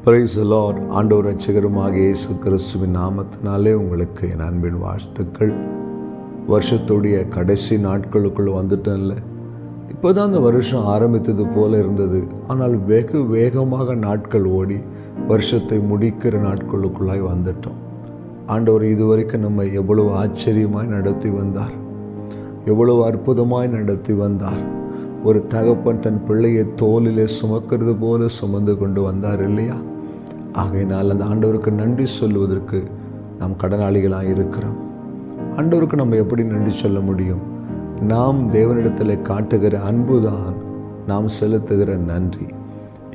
Praise the Lord. ஆண்டவர் ரட்சகருமாக இயேசு கிறிஸ்துவின் நாமத்தினாலே உங்களுக்கு என் அன்பின் வாழ்த்துக்கள். வருஷத்துடைய கடைசி நாட்களுக்குள் வந்துட்டேன்ல. இப்போ தான் அந்த வருஷம் ஆரம்பித்தது போல இருந்தது. ஆனால் வெகு வேகமாக நாட்கள் ஓடி வருஷத்தை முடிக்கிற நாட்களுக்குள்ளாய் வந்துட்டோம். ஆண்டவர் இதுவரைக்கும் நம்ம எவ்வளவு ஆச்சரியமாய் நடத்தி வந்தார், எவ்வளவு அற்புதமாய் நடத்தி வந்தார். ஒரு தகப்பன் தன் பிள்ளையை தோளிலே சுமக்கிறது போல சுமந்து கொண்டு வந்தார் இல்லையா? ஆகையினால் அந்த ஆண்டவருக்கு நன்றி சொல்லுவதற்கு நாம் கடனாளிகளாக இருக்கிறோம். ஆண்டவருக்கு நம்ம எப்படி நன்றி சொல்ல முடியும்? நாம் தேவனிடத்தில் காட்டுகிற அன்புதான் நாம் செலுத்துகிற நன்றி.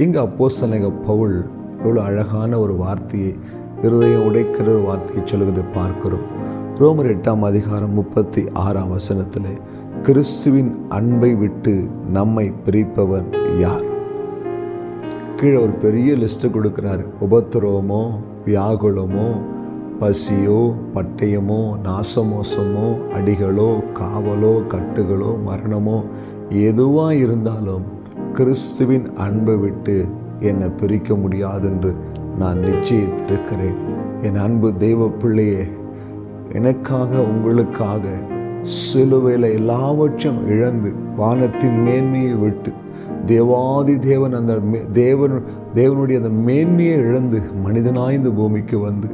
இங்கே அப்போஸ்தலனாகிய பவுல் எவ்வளோ அழகான ஒரு வார்த்தையை, இருதயம் உடைக்கிற ஒரு வார்த்தையை சொல்லுகிறதை பார்க்கிறோம். ரோமர் 8ஆம் அதிகாரம் 36ஆம் வசனத்தில், கிறிஸ்துவின் அன்பை விட்டு நம்மை பிரிப்பவன் யார்? கீழே ஒரு பெரிய லிஸ்ட்டு கொடுக்குறாரு. உபத்திரவமோ, வியாகுலமோ, பசியோ, பட்டயமோ, நாசமோசமோ, அடிகளோ, காவலோ, கட்டுகளோ, மரணமோ, எதுவாக இருந்தாலும் கிறிஸ்துவின் அன்பை விட்டு என்னை பிரிக்க முடியாதென்று நான் நிச்சயித்திருக்கிறேன். என் அன்பு தெய்வ பிள்ளையே, எனக்காக உங்களுக்காக சிலுவையில் எல்லாவற்றையும் இழந்து வானத்தின் மேன்மையை விட்டு தேவாதி தேவன் அந்த தேவனுடைய அந்த மேன்மையை இழந்து மனிதனாய் இந்த பூமிக்கு வந்து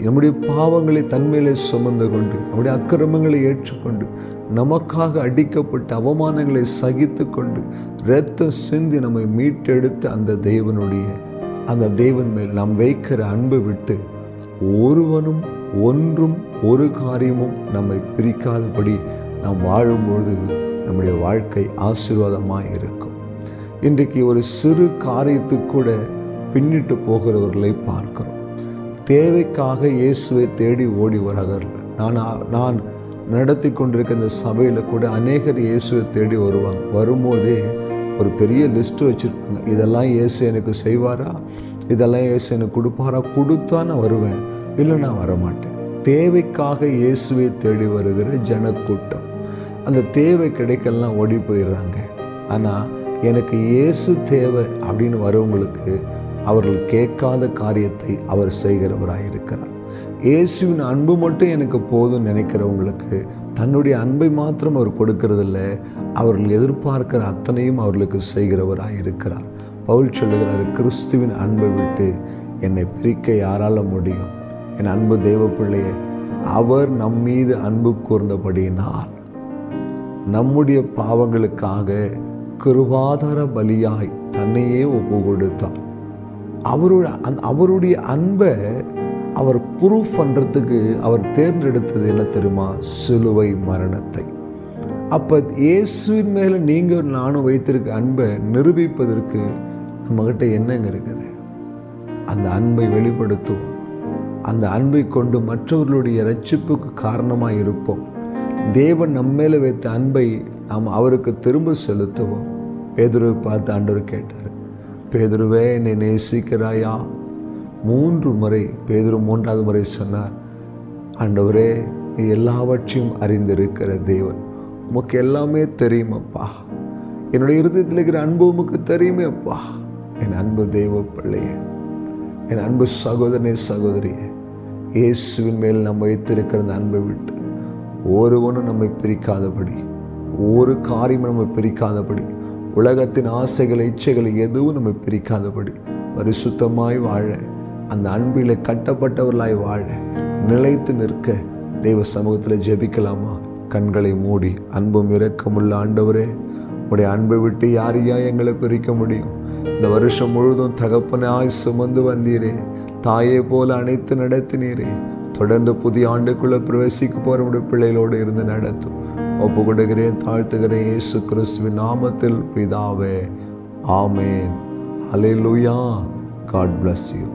நம்முடைய பாவங்களை தன்மையிலே சுமந்து கொண்டு நம்முடைய அக்கிரமங்களை ஏற்றுக்கொண்டு நமக்காக அடிக்கப்பட்ட அவமானங்களை சகித்து கொண்டு இரத்தம் சிந்தி நம்மை மீட்டெடுத்த அந்த தேவன் மேல் நாம் வைக்கிற அன்பை விட்டு ஒருவனும் ஒன்றும் ஒரு காரியமும் நம்மை பிரிக்காதபடி நாம் வாழும்பொழுது நம்முடைய வாழ்க்கை ஆசீர்வாதமாக இருக்கும். இன்றைக்கு ஒரு சிறு காரியத்துக்கு கூட பின்னிட்டு போகிறவர்களை பார்க்கிறோம். தேவைக்காக இயேசுவை தேடி ஓடி வரார்கள். நான் நடத்தி கொண்டிருக்க இந்த சபையில் கூட அநேகர் இயேசுவை தேடி வருவாங்க. வரும்போதே ஒரு பெரிய லிஸ்ட்டு வச்சுருப்பாங்க. இதெல்லாம் இயேசு எனக்கு செய்வாரா, இதெல்லாம் இயேசு எனக்கு கொடுப்பாரா, கொடுத்தா நான் வருவேன், இல்லை நான் வரமாட்டேன். தேவைக்காக இயேசுவை தேடி வருகிற ஜனக்கூட்டம். அந்த தேவை கிடைக்கலாம் ஓடி போயிடுறாங்க. ஆனால் எனக்கு இயேசு தேவை அப்படின்னு வரவங்களுக்கு அவர்கள் கேட்காத காரியத்தை அவர் செய்கிறவராக இருக்கிறார். இயேசுவின் அன்பு மட்டும் எனக்கு போதும் நினைக்கிறவங்களுக்கு தன்னுடைய அன்பை மாத்திரம் அவர் கொடுக்கறதில்ல, அவர்கள் எதிர்பார்க்கிற அத்தனையும் அவர்களுக்கு செய்கிறவராக இருக்கிறார். பவுல் சொல்லுகிறார், கிறிஸ்துவின் அன்பை விட்டு என்னை பிரிக்க யாரால முடியும்? என் அன்பு தெய்வ பிள்ளையே, அவர் நம்மீது அன்பு கூர்ந்தபடியினால் நம்முடைய பாவங்களுக்காக கிருபாதார பலியாய் தன்னையே ஒப்பு கொடுத்தார். அவருடைய அன்பை அவர் ப்ரூஃப் பண்ணுறதுக்கு அவர் தேர்ந்தெடுத்தது என்ன தெரியுமா? சிலுவை மரணத்தை. அப்போ இயேசுவின் மேலே நீங்கள் நானும் வைத்திருக்க அன்பை நிரூபிப்பதற்கு நம்மகிட்ட என்னங்க இருக்குது? அந்த அன்பை வெளிப்படுத்துவோம். அந்த அன்பை கொண்டு மற்றவர்களுடைய இரட்சிப்புக்கு காரணமாக இருப்போம். தேவன் நம்மேல வைத்த அன்பை நாம் அவருக்கு திரும்ப செலுத்துவோம். பேதுருவை பார்த்து ஆண்டவர் கேட்டார், பேதுருவே என்னை நேசிக்கிறாயா? 3 முறை பேதுரு 3ஆவது முறை சொன்னார், ஆண்டவரே நீ எல்லாவற்றையும் அறிந்திருக்கிற தேவன், உமக்கு எல்லாமே தெரியுமப்பா, என்னுடைய இருதயத்தில் இருக்கிற அன்பு உமக்கு தெரியுமே அப்பா. என் அன்பு தெய்வ பிள்ளையே, என் அன்பு சகோதரனே சகோதரியே, இயேசுவின் மேல் நம்ம வைத்திருக்கிற அந்த அன்பை விட்டு ஒருவனும் நம்மை பிரிக்காதபடி, ஒரு காரியமும் நம்ம பிரிக்காதபடி, உலகத்தின் ஆசைகள் இச்சைகள் எதுவும் நம்ம பிரிக்காதபடி பரிசுத்தமாய் வாழ, அந்த அன்பில் கட்டப்பட்டவர்களாய் வாழ, நிலைத்து நிற்க தெய்வ சமூகத்தில் ஜெபிக்கலாமா? கண்களை மூடி, அன்பும் இரக்கமுள்ள ஆண்டவரே, உடைய அன்பை விட்டு யாரையா எங்களை பிரிக்க முடியும்? இந்த வருஷம் முழுதும் தகப்பனாய் சுமந்து வந்தீரே, தாயே போல அணைத்து நடத்தினீரே. தொடர்ந்து புதிய ஆண்டுக்குள்ள பிரவேசிக்க போற பிள்ளைகளோடு இருந்து நடத்தும். ஒப்பு கொடுக்கிறேன், தாழ்த்துகிறேன் இயேசு கிறிஸ்துவின் நாமத்தில் பிதாவே, ஆமேன். ஹல்லேலூயா. God bless you.